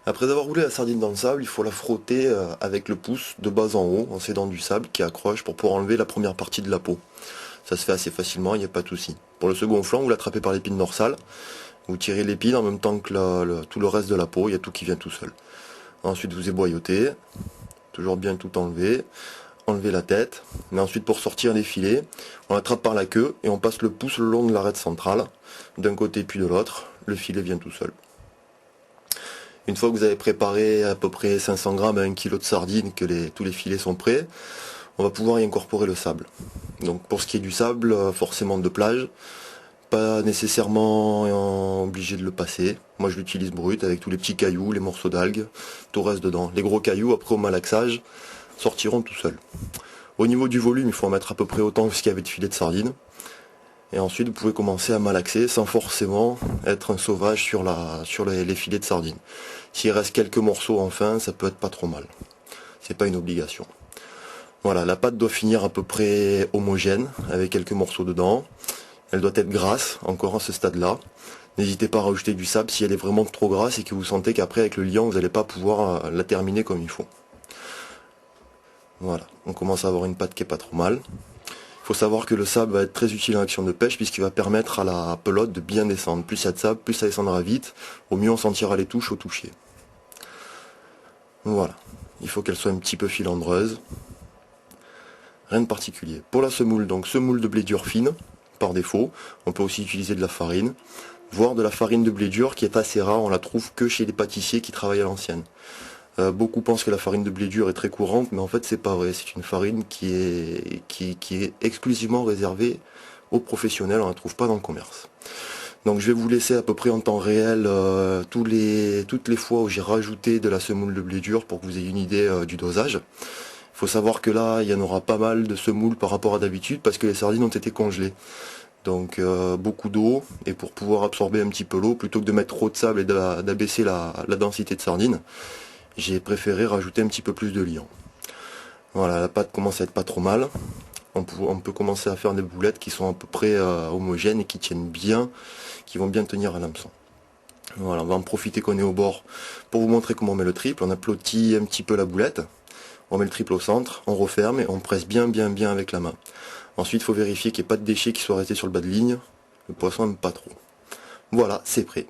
Après avoir roulé la sardine dans le sable, il faut la frotter avec le pouce de bas en haut, en s'aidant du sable qui accroche pour pouvoir enlever la première partie de la peau. Ça se fait assez facilement, il n'y a pas de souci. Pour le second flanc, vous l'attrapez par l'épine dorsale, vous tirez l'épine en même temps que tout le reste de la peau, il y a tout qui vient tout seul. Ensuite vous éboyotez, toujours bien tout enlever, enlever la tête, mais ensuite pour sortir les filets, on l'attrape par la queue et on passe le pouce le long de l'arête centrale, d'un côté puis de l'autre, le filet vient tout seul. Une fois que vous avez préparé à peu près 500 grammes à 1 kg de sardines, que tous les filets sont prêts, on va pouvoir y incorporer le sable. Donc pour ce qui est du sable, forcément de plage, pas nécessairement obligé de le passer. Moi je l'utilise brut avec tous les petits cailloux, les morceaux d'algues, tout reste dedans. Les gros cailloux, après au malaxage, sortiront tout seuls. Au niveau du volume, il faut en mettre à peu près autant que ce qu'il y avait de filets de sardines. Et ensuite, vous pouvez commencer à malaxer sans forcément être un sauvage sur les filets de sardines. S'il reste quelques morceaux enfin, ça peut être pas trop mal. C'est pas une obligation. Voilà, la pâte doit finir à peu près homogène, avec quelques morceaux dedans. Elle doit être grasse, encore à ce stade-là. N'hésitez pas à rajouter du sable si elle est vraiment trop grasse et que vous sentez qu'après avec le liant, vous n'allez pas pouvoir la terminer comme il faut. Voilà, on commence à avoir une pâte qui est pas trop mal. Il faut savoir que le sable va être très utile en action de pêche puisqu'il va permettre à la pelote de bien descendre. Plus il y a de sable, plus ça descendra vite. Au mieux on sentira les touches au toucher. Voilà, il faut qu'elle soit un petit peu filandreuse. Rien de particulier. Pour la semoule, donc semoule de blé dur fine, par défaut. On peut aussi utiliser de la farine, voire de la farine de blé dur qui est assez rare. On la trouve que chez les pâtissiers qui travaillent à l'ancienne. Beaucoup pensent que la farine de blé dur est très courante, mais en fait c'est pas vrai. C'est une farine qui est exclusivement réservée aux professionnels, on la trouve pas dans le commerce. Donc je vais vous laisser à peu près en temps réel toutes les fois où j'ai rajouté de la semoule de blé dur pour que vous ayez une idée du dosage. Il faut savoir que là il y en aura pas mal de semoule par rapport à d'habitude parce que les sardines ont été congelées. Donc beaucoup d'eau, et pour pouvoir absorber un petit peu l'eau, plutôt que de mettre trop de sable et d'abaisser la densité de sardines, j'ai préféré rajouter un petit peu plus de liant. Voilà, la pâte commence à être pas trop mal. On peut commencer à faire des boulettes qui sont à peu près homogènes et qui tiennent bien, qui vont bien tenir à l'hameçon. Voilà, on va en profiter qu'on est au bord pour vous montrer comment on met le triple. On aplatit un petit peu la boulette, on met le triple au centre, on referme et on presse bien avec la main. Ensuite, il faut vérifier qu'il n'y ait pas de déchets qui soient restés sur le bas de ligne. Le poisson n'aime pas trop. Voilà, c'est prêt.